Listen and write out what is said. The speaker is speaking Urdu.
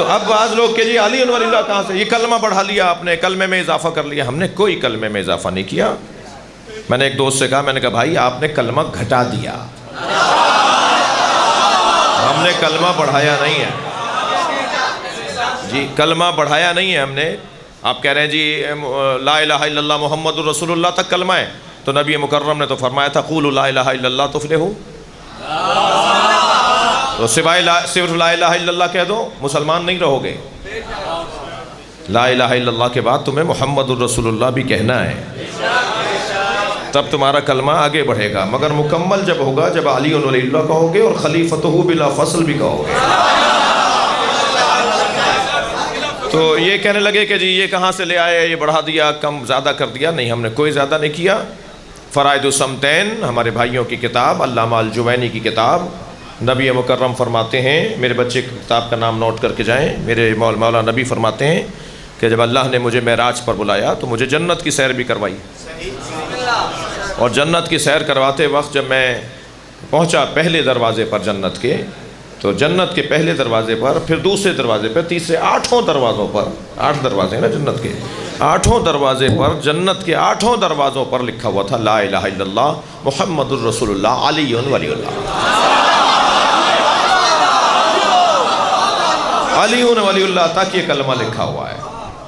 تو اب بعض لوگ کہ جی علی ولی اللہ کہاں سے، یہ کلمہ بڑھا لیا آپ نے، کلمے میں اضافہ کر لیا. ہم نے کوئی کلمے میں اضافہ نہیں کیا. میں نے ایک دوست سے کہا، میں نے کہا بھائی آپ نے کلمہ گھٹا دیا، ہم نے کلمہ بڑھایا نہیں ہے. جی کلمہ بڑھایا نہیں ہے ہم نے. آپ کہہ رہے ہیں جی لا الہ الا اللہ محمد الرسول اللہ تک کلمہ ہے، تو نبی مکرم نے تو فرمایا تھا قولوا لا الہ الا اللہ تفلحوا. تو صرف لا الہ الا اللہ کہہ دو مسلمان نہیں رہو گے. لا الہ الا اللہ کے بعد تمہیں محمد الرسول اللہ بھی کہنا ہے، تب تمہارا کلمہ آگے بڑھے گا. مگر مکمل جب ہوگا جب علی ولی اللہ کہو گے اور خلیفتہ بلا فصل بھی کہو گے. تو یہ کہنے لگے کہ جی یہ کہاں سے لے آئے، یہ بڑھا دیا، کم زیادہ کر دیا. نہیں، ہم نے کوئی زیادہ نہیں کیا. فرائض الصمتین ہمارے بھائیوں کی کتاب، علامہ الجوینی کی کتاب. نبی مکرم فرماتے ہیں، میرے بچے کی کتاب کا نام نوٹ کر کے جائیں، میرے مولا نبی فرماتے ہیں کہ جب اللہ نے مجھے معراج پر بلایا تو مجھے جنت کی سیر بھی کروائی. اور جنت کی سیر کرواتے وقت جب میں پہنچا پہلے دروازے پر جنت کے، تو جنت کے پہلے دروازے پر، پھر دوسرے دروازے پر، تیسرے، 8 دروازوں پر، 8 دروازے ہیں نا جنت کے، 8 دروازے پر، جنت کے 8 دروازوں پر لکھا ہوا تھا لا الہ الا اللہ محمد الرسول اللہ علی ولی اللہ. علی ولی اللہ تک یہ کلمہ لکھا ہوا ہے.